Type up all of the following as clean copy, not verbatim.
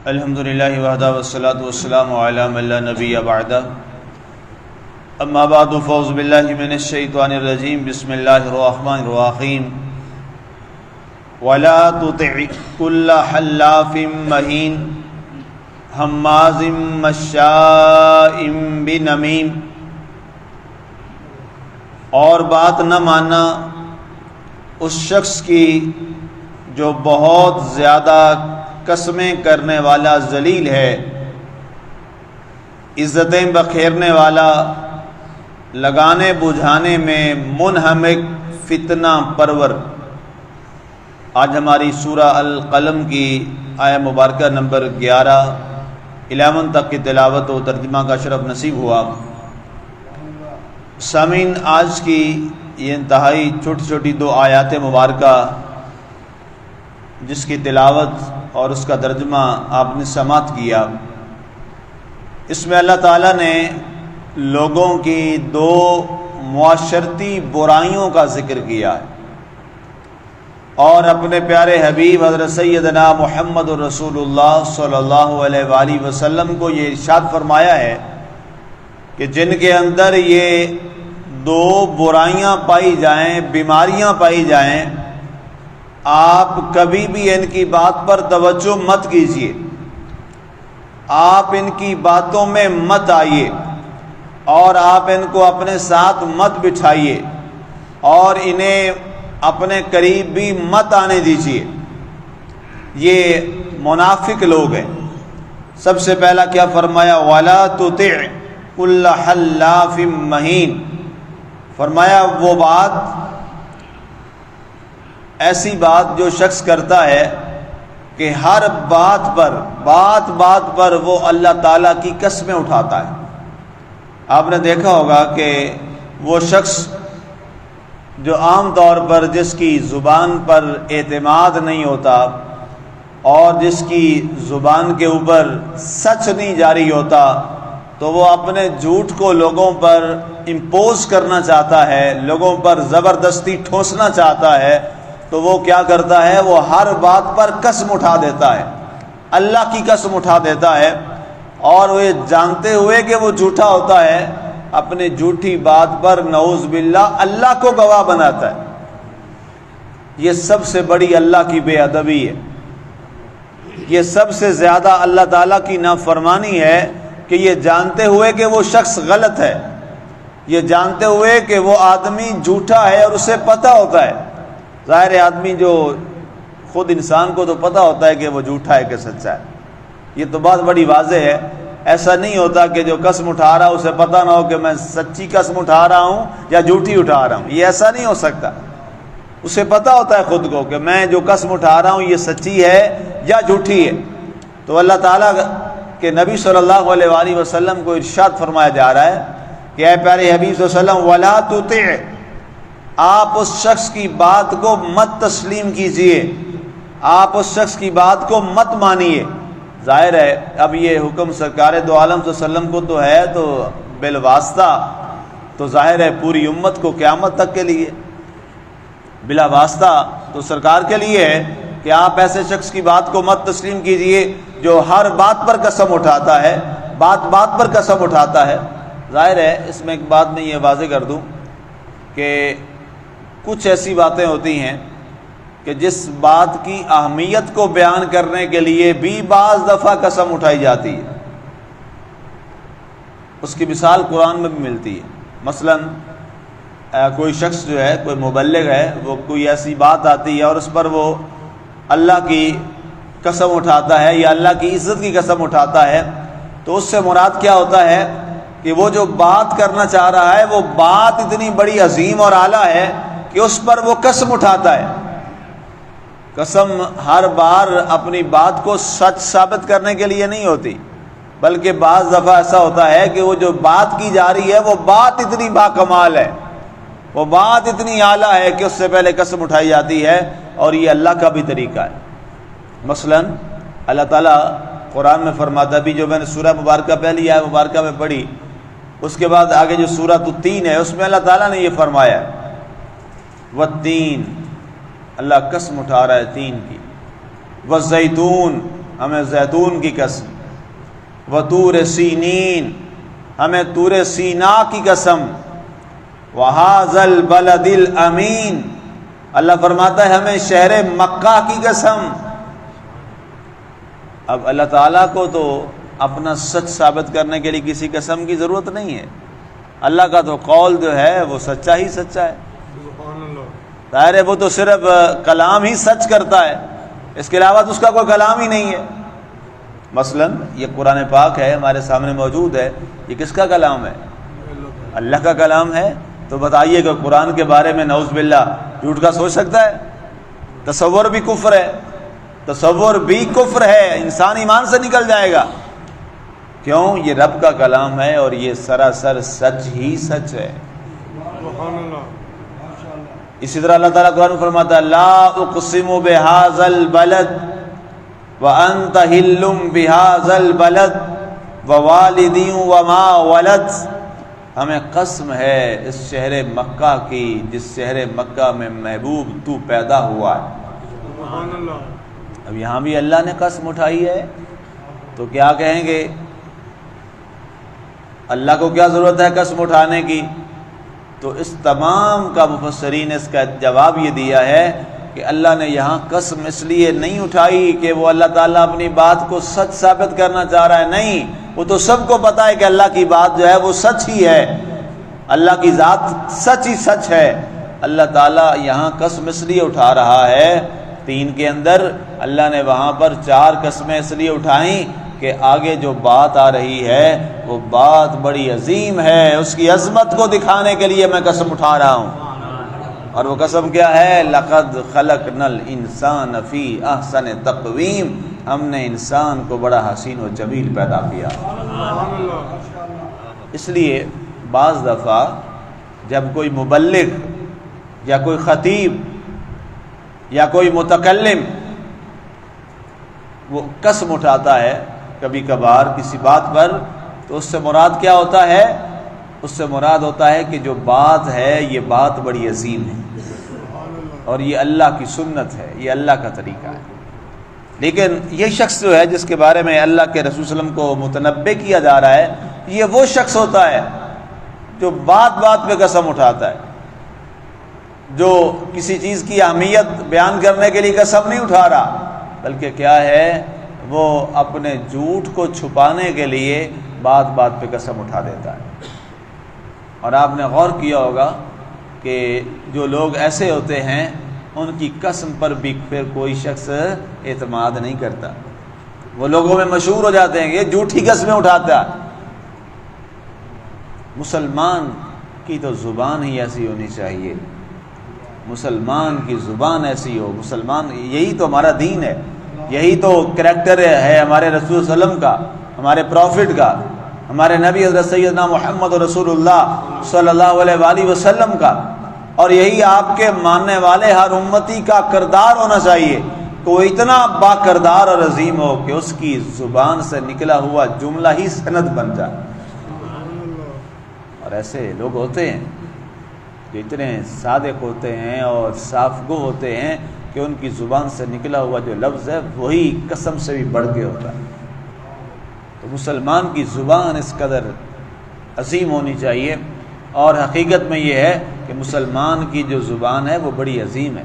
الحمد للہ وحدہ والصلاۃ والسلام علی من لا نبی بعدہ اما بعد فاعوذ باللہ من الشیطان الرجیم بسم اللہ الرحمن الرحیم ولا تطع كل حلاف مہین ہماز مشاء بنمیم، اور بات نہ ماننا اس شخص کی جو بہت زیادہ قسمیں کرنے والا ذلیل ہے، عزتیں بکھیرنے والا، لگانے بجھانے میں منہمک، فتنہ پرور۔ آج ہماری سورہ القلم کی آیہ مبارکہ نمبر 11 11 تک کی تلاوت و ترجمہ کا شرف نصیب ہوا۔ سامعین، آج کی یہ انتہائی چھوٹی چھوٹی 2 آیات مبارکہ جس کی تلاوت اور اس کا ترجمہ آپ نے سماعت کیا، اس میں اللہ تعالیٰ نے لوگوں کی 2 معاشرتی برائیوں کا ذکر کیا ہے، اور اپنے پیارے حبیب حضرت سیدنا محمد رسول اللہ صلی اللہ علیہ وآلہ وسلم کو یہ ارشاد فرمایا ہے کہ جن کے اندر یہ 2 برائیاں پائی جائیں، بیماریاں پائی جائیں، آپ کبھی بھی ان کی بات پر توجہ مت کیجیے، آپ ان کی باتوں میں مت آئیے، اور آپ ان کو اپنے ساتھ مت بٹھائیے، اور انہیں اپنے قریب بھی مت آنے دیجیے۔ یہ منافق لوگ ہیں۔ سب سے پہلا کیا فرمایا؟ وَلَا تُطِعْ كُلَّ حَلَّافٍ مَّهِينٍ، فرمایا وہ بات، ایسی بات جو شخص کرتا ہے کہ ہر بات پر وہ اللہ تعالیٰ کی قسمیں اٹھاتا ہے۔ آپ نے دیکھا ہوگا کہ وہ شخص جو عام طور پر جس کی زبان پر اعتماد نہیں ہوتا، اور جس کی زبان کے اوپر سچ نہیں جاری ہوتا، تو وہ اپنے جھوٹ کو لوگوں پر امپوز کرنا چاہتا ہے، لوگوں پر زبردستی ٹھونسنا چاہتا ہے، تو وہ کیا کرتا ہے؟ وہ ہر بات پر قسم اٹھا دیتا ہے، اللہ کی قسم اٹھا دیتا ہے، اور وہ جانتے ہوئے کہ وہ جھوٹا ہوتا ہے، اپنے جھوٹی بات پر نعوذ باللہ اللہ کو گواہ بناتا ہے۔ یہ سب سے بڑی اللہ کی بے ادبی ہے، یہ سب سے زیادہ اللہ تعالیٰ کی نافرمانی ہے کہ یہ جانتے ہوئے کہ وہ شخص غلط ہے، یہ جانتے ہوئے کہ وہ آدمی جھوٹا ہے اور اسے پتہ ہوتا ہے۔ ظاہر آدمی جو خود انسان کو تو پتہ ہوتا ہے کہ وہ جھوٹا ہے کہ سچا ہے، یہ تو بات بڑی واضح ہے۔ ایسا نہیں ہوتا کہ جو قسم اٹھا رہا اسے پتہ نہ ہو کہ میں سچی قسم اٹھا رہا ہوں یا جھوٹی اٹھا رہا ہوں، یہ ایسا نہیں ہو سکتا۔ اسے پتہ ہوتا ہے خود کو کہ میں جو قسم اٹھا رہا ہوں یہ سچی ہے یا جھوٹی ہے۔ تو اللہ تعالیٰ کے نبی صلی اللہ علیہ وآلہ وسلم کو ارشاد فرمایا جا رہا ہے کہ اے پیارے حبیب صلی اللہ علیہ وسلم، وَلَا تُطِعْ، آپ اس شخص کی بات کو مت تسلیم کیجئے، آپ اس شخص کی بات کو مت مانیے۔ ظاہر ہے اب یہ حکم سرکار دو عالم صلی اللہ علیہ وسلم کو تو ہے، تو بالواسطہ تو ظاہر ہے پوری امت کو قیامت تک کے لیے، بلا واسطہ تو سرکار کے لیے ہے کہ آپ ایسے شخص کی بات کو مت تسلیم کیجئے جو ہر بات پر قسم اٹھاتا ہے، بات پر قسم اٹھاتا ہے۔ ظاہر ہے اس میں ایک بات میں یہ واضح کر دوں کہ کچھ ایسی باتیں ہوتی ہیں کہ جس بات کی اہمیت کو بیان کرنے کے لیے بھی بعض دفعہ قسم اٹھائی جاتی ہے، اس کی مثال قرآن میں بھی ملتی ہے۔ مثلا کوئی شخص جو ہے، کوئی مبلغ ہے، وہ کوئی ایسی بات آتی ہے اور اس پر وہ اللہ کی قسم اٹھاتا ہے یا اللہ کی عزت کی قسم اٹھاتا ہے، تو اس سے مراد کیا ہوتا ہے کہ وہ جو بات کرنا چاہ رہا ہے وہ بات اتنی بڑی عظیم اور اعلیٰ ہے کہ اس پر وہ قسم اٹھاتا ہے۔ قسم ہر بار اپنی بات کو سچ ثابت کرنے کے لیے نہیں ہوتی، بلکہ بعض دفعہ ایسا ہوتا ہے کہ وہ جو بات کی جا رہی ہے وہ بات اتنی باکمال ہے، وہ بات اتنی اعلیٰ ہے کہ اس سے پہلے قسم اٹھائی جاتی ہے، اور یہ اللہ کا بھی طریقہ ہے۔ مثلا اللہ تعالیٰ قرآن میں فرماتا بھی، جو میں نے سورہ مبارکہ پہلی آیہ مبارکہ میں پڑھی، اس کے بعد آگے جو سورۃ التین ہے اس میں اللہ تعالیٰ نے یہ فرمایا ہے، والتین، اللہ قسم اٹھا رہا ہے تین کی، والزیتون، ہمیں زیتون کی قسم، وطور سینین، ہمیں طور سینا کی قسم، وہذا البلد الامین، اللہ فرماتا ہے ہمیں شہر مکہ کی قسم۔ اب اللہ تعالیٰ کو تو اپنا سچ ثابت کرنے کے لیے کسی قسم کی ضرورت نہیں ہے، اللہ کا تو قول جو ہے وہ سچا ہی سچا ہے، ظاہر ہے وہ تو صرف کلام ہی سچ کرتا ہے، اس کے علاوہ تو اس کا کوئی کلام ہی نہیں ہے۔ مثلا یہ قرآن پاک ہے ہمارے سامنے موجود ہے، یہ کس کا کلام ہے؟ اللہ کا کلام ہے۔ تو بتائیے کہ قرآن کے بارے میں نعوذ باللہ جھوٹ کا سوچ سکتا ہے؟ تصور بھی کفر ہے، تصور بھی کفر ہے، انسان ایمان سے نکل جائے گا۔ کیوں؟ یہ رب کا کلام ہے اور یہ سراسر سچ ہی سچ ہے۔ اسی طرح اللہ تعالیٰ قرآن فرماتا ہے لا اقسم بہذا البلد وانت حل بہذا البلد ووالد وما ولد، ہمیں قسم ہے اس شہر مکہ کی جس شہر مکہ میں محبوب تو پیدا ہوا ہے۔ اب یہاں بھی اللہ نے قسم اٹھائی ہے تو کیا کہیں گے؟ اللہ کو کیا ضرورت ہے قسم اٹھانے کی؟ تو اس تمام کا مفسرین نے اس کا جواب یہ دیا ہے کہ اللہ نے یہاں قسم اس لیے نہیں اٹھائی کہ وہ اللہ تعالیٰ اپنی بات کو سچ ثابت کرنا چاہ رہا ہے، نہیں، وہ تو سب کو پتہ ہے کہ اللہ کی بات جو ہے وہ سچ ہی ہے، اللہ کی ذات سچ ہی سچ ہے۔ اللہ تعالیٰ یہاں قسم اس لیے اٹھا رہا ہے، 3 کے اندر اللہ نے وہاں پر 4 قسمیں اس لیے اٹھائیں کہ آگے جو بات آ رہی ہے وہ بات بڑی عظیم ہے، اس کی عظمت کو دکھانے کے لیے میں قسم اٹھا رہا ہوں۔ اور وہ قسم کیا ہے؟ لقد خلقنا الانسان فی احسن تقویم، ہم نے انسان کو بڑا حسین و جمیل پیدا کیا۔ اس لیے بعض دفعہ جب کوئی مبلغ یا کوئی خطیب یا کوئی متکلم وہ قسم اٹھاتا ہے کبھی کبھار کسی بات پر، تو اس سے مراد کیا ہوتا ہے؟ اس سے مراد ہوتا ہے کہ جو بات ہے یہ بات بڑی عظیم ہے اور یہ اللہ کی سنت ہے، یہ اللہ کا طریقہ ہے۔ لیکن یہ شخص جو ہے جس کے بارے میں اللہ کے رسول صلی اللہ علیہ وسلم کو متنبہ کیا جا رہا ہے، یہ وہ شخص ہوتا ہے جو بات بات پہ قسم اٹھاتا ہے، جو کسی چیز کی اہمیت بیان کرنے کے لیے قسم نہیں اٹھا رہا، بلکہ کیا ہے وہ اپنے جھوٹ کو چھپانے کے لیے بات بات پہ قسم اٹھا دیتا ہے۔ اور آپ نے غور کیا ہوگا کہ جو لوگ ایسے ہوتے ہیں ان کی قسم پر بھی پھر کوئی شخص اعتماد نہیں کرتا، وہ لوگوں میں مشہور ہو جاتے ہیں کہ یہ جھوٹی قسمیں اٹھاتا ہے۔ مسلمان کی تو زبان ہی ایسی ہونی چاہیے، مسلمان کی زبان ایسی ہو، مسلمان، یہی تو ہمارا دین ہے، یہی تو کریکٹر ہے ہمارے رسول صلی اللہ علیہ وسلم کا، ہمارے پروفٹ کا، ہمارے نبی حضرت سیدنا محمد رسول اللہ صلی اللہ علیہ وآلہ وسلم کا، اور یہی آپ کے ماننے والے ہر امتی کا کردار ہونا چاہیے کہ وہ اتنا با کردار اور عظیم ہو کہ اس کی زبان سے نکلا ہوا جملہ ہی سند بن جائے۔ اور ایسے لوگ ہوتے ہیں جو اتنے صادق ہوتے ہیں اور صاف گو ہوتے ہیں کہ ان کی زبان سے نکلا ہوا جو لفظ ہے وہی قسم سے بھی بڑھ کے ہوتا ہے۔ تو مسلمان کی زبان اس قدر عظیم ہونی چاہیے، اور حقیقت میں یہ ہے کہ مسلمان کی جو زبان ہے وہ بڑی عظیم ہے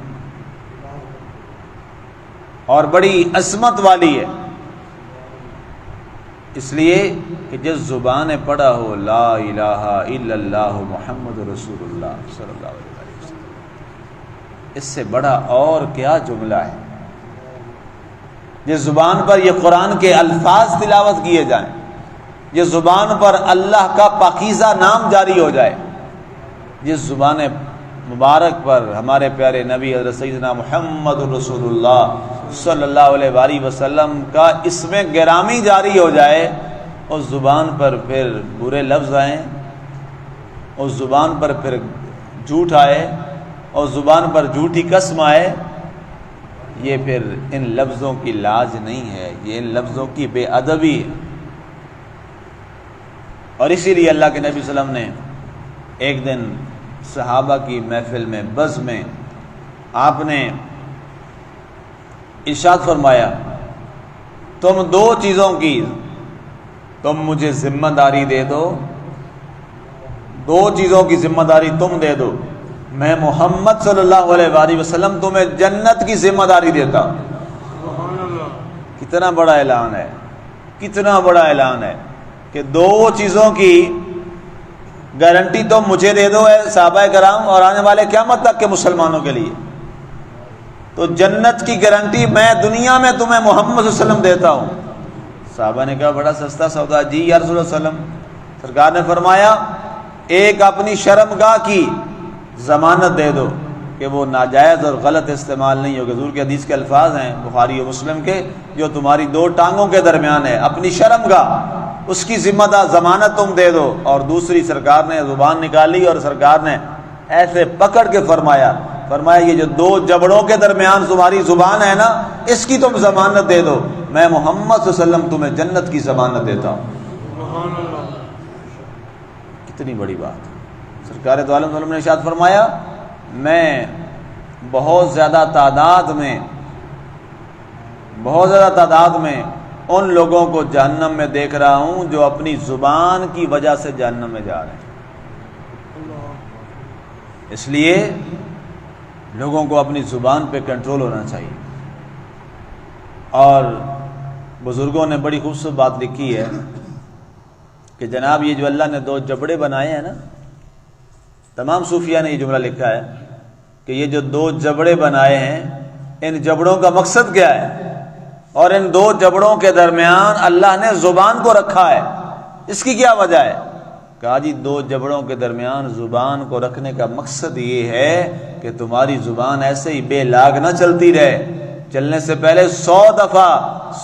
اور بڑی عظمت والی ہے، اس لیے کہ جس زبان پڑھا ہو لا الہ الا اللہ محمد رسول اللہ صلی اللہ علیہ وسلم، اس سے بڑا اور کیا جملہ ہے؟ جس زبان پر یہ قرآن کے الفاظ تلاوت کیے جائیں، جس زبان پر اللہ کا پاکیزہ نام جاری ہو جائے، جس زبان مبارک پر ہمارے پیارے نبی حضرت سیدنا محمد رسول اللہ صلی اللہ علیہ وآلہ وسلم کا اسم گرامی جاری ہو جائے، اس زبان پر پھر برے لفظ آئیں، اس زبان پر پھر جھوٹ آئے، اور زبان پر جھوٹی قسم آئے، یہ پھر ان لفظوں کی لاج نہیں ہے، یہ ان لفظوں کی بے ادبی ہے۔ اور اسی لیے اللہ کے نبی صلی اللہ علیہ وسلم نے ایک دن صحابہ کی محفل میں بز میں آپ نے ارشاد فرمایا تم دو چیزوں کی تم مجھے ذمہ داری دے دو، دو چیزوں کی ذمہ داری تم دے دو، میں محمد صلی اللہ علیہ وآلہ وسلم تمہیں جنت کی ذمہ داری دیتا ہوں۔ کتنا بڑا اعلان ہے، کتنا بڑا اعلان ہے کہ دو چیزوں کی گارنٹی تم مجھے دے دو ہے صحابہ کرام اور آنے والے قیامت تک کے مسلمانوں کے لیے، تو جنت کی گارنٹی میں دنیا میں تمہیں محمد صلی اللہ علیہ وسلم دیتا ہوں۔ صحابہ نے کہا بڑا سستا سودا جی یا رسول اللہ صلی اللہ علیہ وسلم۔ سرکار نے فرمایا ایک اپنی شرمگاہ کی ضمانت دے دو کہ وہ ناجائز اور غلط استعمال نہیں ہوگا۔ حضور کے حدیث کے الفاظ ہیں بخاری و مسلم کے، جو تمہاری دو ٹانگوں کے درمیان ہے، اپنی شرمگاہ اس کی ذمہ دار ضمانت تم دے دو۔ اور دوسری سرکار نے زبان نکالی اور سرکار نے ایسے پکڑ کے فرمایا یہ جو دو جبڑوں کے درمیان تمہاری زبان ہے نا، اس کی تم ضمانت دے دو، میں محمد صلی اللہ علیہ وسلم تمہیں جنت کی ضمانت دیتا ہوں۔ کتنی بڑی بات۔ سرکار دو عالم صلی اللہ علیہ وسلم نے ارشاد فرمایا میں بہت زیادہ تعداد میں ان لوگوں کو جہنم میں دیکھ رہا ہوں جو اپنی زبان کی وجہ سے جہنم میں جا رہے ہیں۔ اس لیے لوگوں کو اپنی زبان پہ کنٹرول ہونا چاہیے۔ اور بزرگوں نے بڑی خوبصورت بات لکھی ہے کہ جناب یہ جو اللہ نے دو جبڑے بنائے ہیں نا، تمام صوفیہ نے یہ جملہ لکھا ہے کہ یہ جو دو جبڑے بنائے ہیں، ان جبڑوں کا مقصد کیا ہے، اور ان دو جبڑوں کے درمیان اللہ نے زبان کو رکھا ہے، اس کی کیا وجہ ہے؟ کہا جی دو جبڑوں کے درمیان زبان کو رکھنے کا مقصد یہ ہے کہ تمہاری زبان ایسے ہی بے لاگ نہ چلتی رہے، چلنے سے پہلے 100 دفعہ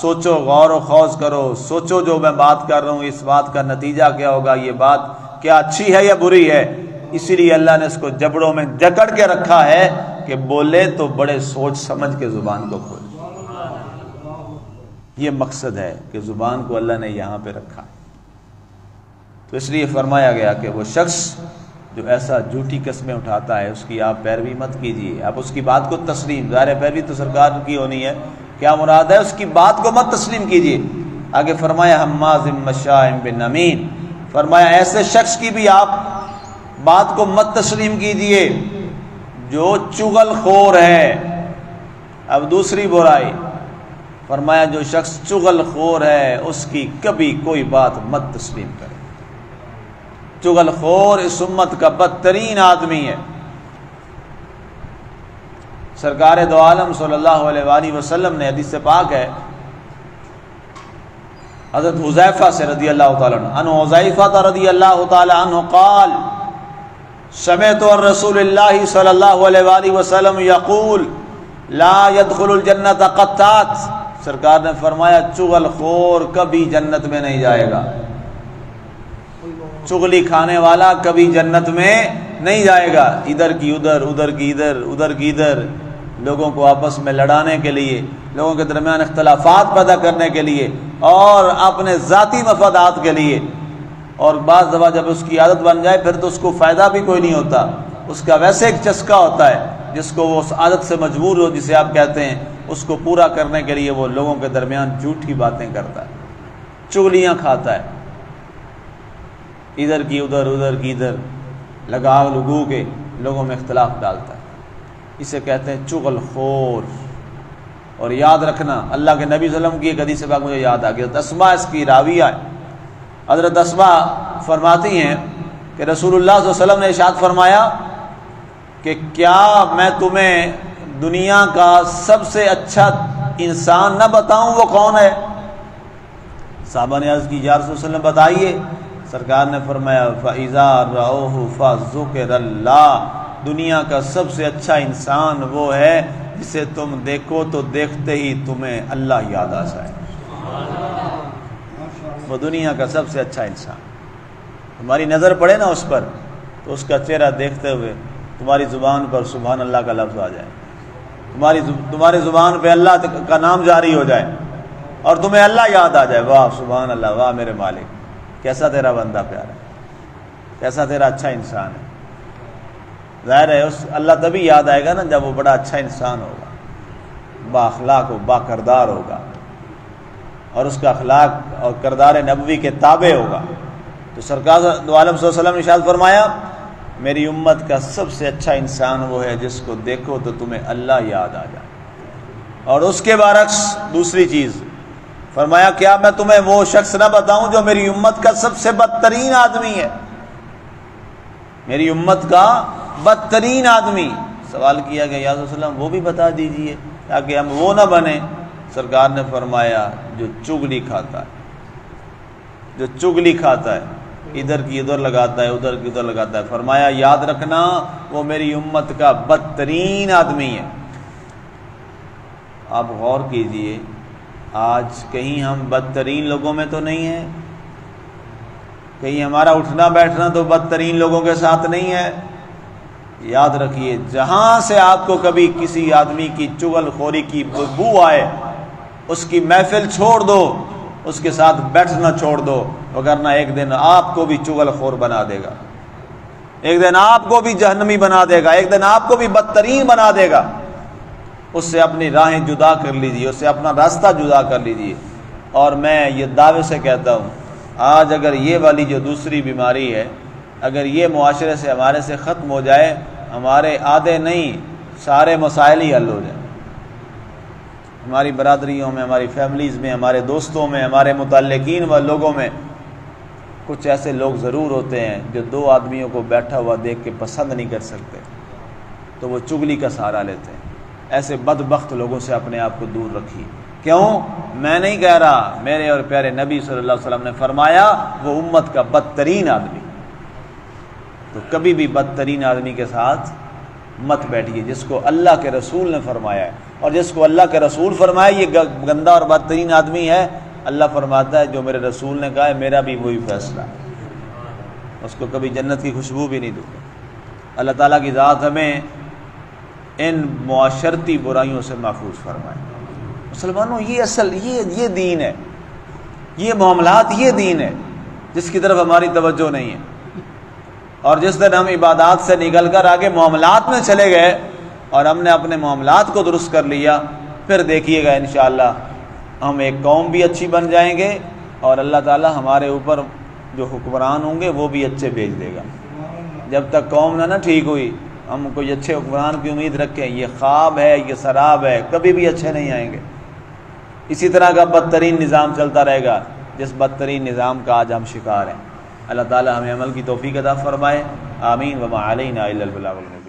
سوچو، غور و خوض کرو، سوچو جو میں بات کر رہا ہوں اس بات کا نتیجہ کیا ہوگا، یہ بات کیا اچھی ہے یا بری ہے۔ اسی لیے اللہ نے اس کو جبڑوں میں جکڑ کے رکھا ہے کہ بولے تو بڑے سوچ سمجھ کے زبان کو کھولے۔ یہ مقصد ہے کہ زبان کو اللہ نے یہاں پہ رکھا ہے۔ تو اس لیے فرمایا گیا کہ وہ شخص جو ایسا جھوٹی قسمیں اٹھاتا ہے اس کی آپ پیروی مت کیجیے، آپ اس کی بات کو تسلیم، ظاہر پیروی تو سرکار کی ہونی ہے، کیا مراد ہے، اس کی بات کو مت تسلیم کیجیے۔ آگے فرمایا حماز مشاء بنمیم، فرمایا ایسے شخص کی بھی آپ بات کو مت تسلیم کیجیے جو چغل خور ہے۔ اب دوسری برائی فرمایا جو شخص چغل خور ہے اس کی کبھی کوئی بات مت تسلیم کرے۔ چغل خور اس امت کا بدترین آدمی ہے۔ سرکار دو عالم صلی اللہ علیہ وآلہ وسلم نے حدیث پاک ہے حضرت حذیفہ سے رضی اللہ تعالیٰ عنہ، ان حذیفہ رضی اللہ تعالیٰ عنہ قال سمعت الرسول اللہ صلی اللہ علیہ وآلہ وسلم یقول لا يدخل الجنت قطات، سرکار نے فرمایا چغل خور کبھی جنت میں نہیں جائے گا، چغلی کھانے والا کبھی جنت میں نہیں جائے گا۔ ادھر کی ادھر، ادھر کی ادھر، ادھر کی ادھر، لوگوں کو آپس میں لڑانے کے لیے، لوگوں کے درمیان اختلافات پیدا کرنے کے لیے اور اپنے ذاتی مفادات کے لیے۔ اور بعض دفعہ جب اس کی عادت بن جائے پھر تو اس کو فائدہ بھی کوئی نہیں ہوتا، اس کا ویسے ایک چسکا ہوتا ہے جس کو وہ اس عادت سے مجبور ہو، جسے آپ کہتے ہیں، اس کو پورا کرنے کے لیے وہ لوگوں کے درمیان جھوٹی باتیں کرتا ہے، چغلیاں کھاتا ہے، ادھر کی ادھر، ادھر کی ادھر لگا لگو کے لوگوں میں اختلاف ڈالتا ہے۔ اسے کہتے ہیں چغل خور۔ اور یاد رکھنا اللہ کے نبی صلی اللہ علیہ وسلم کی ایک حدیث پاک مجھے یاد آ گئی، حضرت اسماء اس کی راویہ ہے۔ حضرت اسماء فرماتی ہیں کہ رسول اللہ صلی اللہ علیہ وسلم نے ارشاد فرمایا کہ کیا میں تمہیں دنیا کا سب سے اچھا انسان نہ بتاؤں، وہ کون ہے؟ صحابہ نے عرض کی یا رسول اللہ وسلم بتائیے۔ سرکار نے فرمایا فَإِذَا رَأَوْهُ فَذُكِرَ اللَّهُ، دنیا کا سب سے اچھا انسان وہ ہے جسے تم دیکھو تو دیکھتے ہی تمہیں اللہ یاد آ جائے، وہ دنیا کا سب سے اچھا انسان۔ تمہاری نظر پڑے نا اس پر تو اس کا چہرہ دیکھتے ہوئے تمہاری زبان پر سبحان اللہ کا لفظ آ جائے، تمہاری زبان پہ اللہ کا نام جاری ہو جائے اور تمہیں اللہ یاد آ جائے، واہ سبحان اللہ، واہ میرے مالک، کیسا تیرا بندہ پیارا ہے، کیسا تیرا اچھا انسان ہے۔ ظاہر ہے اس اللہ تبھی یاد آئے گا نا جب وہ بڑا اچھا انسان ہوگا، با اخلاق ہو، با کردار ہوگا۔ اور اس کا اخلاق اور کردار نبوی کے تابع ہوگا، تو سرکار دو عالم صلی اللہ علیہ وسلم نے ارشاد فرمایا میری امت کا سب سے اچھا انسان وہ ہے جس کو دیکھو تو تمہیں اللہ یاد آ جائے۔ اور اس کے برعکس دوسری چیز فرمایا کیا میں تمہیں وہ شخص نہ بتاؤں جو میری امت کا سب سے بدترین آدمی ہے، میری امت کا بدترین آدمی۔ سوال کیا گیا یا رسول اللہ وسلم وہ بھی بتا دیجئے تاکہ ہم وہ نہ بنیں۔ سرکار نے فرمایا جو چغلی کھاتا ہے، جو چغلی کھاتا ہے، ادھر کی ادھر لگاتا ہے، ادھر کی ادھر لگاتا ہے، فرمایا یاد رکھنا وہ میری امت کا بدترین آدمی ہے۔ آپ غور کیجئے آج کہیں ہم بدترین لوگوں میں تو نہیں ہیں، کہیں ہمارا اٹھنا بیٹھنا تو بدترین لوگوں کے ساتھ نہیں ہے۔ یاد رکھیے جہاں سے آپ کو کبھی کسی آدمی کی چغل خوری کی بو آئے اس کی محفل چھوڑ دو، اس کے ساتھ بیٹھنا چھوڑ دو، وگرنہ ایک دن آپ کو بھی چغل خور بنا دے گا، ایک دن آپ کو بھی جہنمی بنا دے گا، ایک دن آپ کو بھی بدترین بنا دے گا۔ اس سے اپنی راہیں جدا کر لیجیے، اس سے اپنا راستہ جدا کر لیجیے۔ اور میں یہ دعوے سے کہتا ہوں آج اگر یہ والی جو دوسری بیماری ہے اگر یہ معاشرے سے ہمارے سے ختم ہو جائے، ہمارے آدھے نہیں سارے مسائل ہی حل ہو جائیں۔ ہماری برادریوں میں، ہماری فیملیز میں، ہمارے دوستوں میں، ہمارے متعلقین و لوگوں میں کچھ ایسے لوگ ضرور ہوتے ہیں جو دو آدمیوں کو بیٹھا ہوا دیکھ کے پسند نہیں کر سکتے، تو وہ چغلی کا سہارا لیتے ہیں۔ ایسے بدبخت لوگوں سے اپنے آپ کو دور رکھیے۔ کیوں؟ میں نہیں کہہ رہا، میرے اور پیارے نبی صلی اللہ علیہ وسلم نے فرمایا وہ امت کا بدترین آدمی، تو کبھی بھی بدترین آدمی کے ساتھ مت بیٹھیے جس کو اللہ کے رسول نے فرمایا ہے، اور جس کو اللہ کے رسول فرمایا یہ گندا اور بدترین آدمی ہے، اللہ فرماتا ہے جو میرے رسول نے کہا ہے میرا بھی وہی فیصلہ ہے، اس کو کبھی جنت کی خوشبو بھی نہیں دوں گا۔ اللہ تعالیٰ کی ذات ہمیں ان معاشرتی برائیوں سے محفوظ فرمائے۔ مسلمانوں یہ دین ہے، یہ معاملات یہ دین ہے جس کی طرف ہماری توجہ نہیں ہے، اور جس دن ہم عبادات سے نکل کر آگے معاملات میں چلے گئے اور ہم نے اپنے معاملات کو درست کر لیا، پھر دیکھیے گا انشاءاللہ ہم ایک قوم بھی اچھی بن جائیں گے، اور اللہ تعالی ہمارے اوپر جو حکمران ہوں گے وہ بھی اچھے بھیج دے گا۔ جب تک قوم نہ ٹھیک ہوئی ہم کوئی اچھے حکمران کی امید رکھیں، یہ خواب ہے، یہ سراب ہے، کبھی بھی اچھے نہیں آئیں گے۔ اسی طرح کا بدترین نظام چلتا رہے گا جس بدترین نظام کا آج ہم شکار ہیں۔ اللہ تعالی ہمیں عمل کی توفیق عطا فرمائے، آمین۔ وما علینا الا البلاغ المبین۔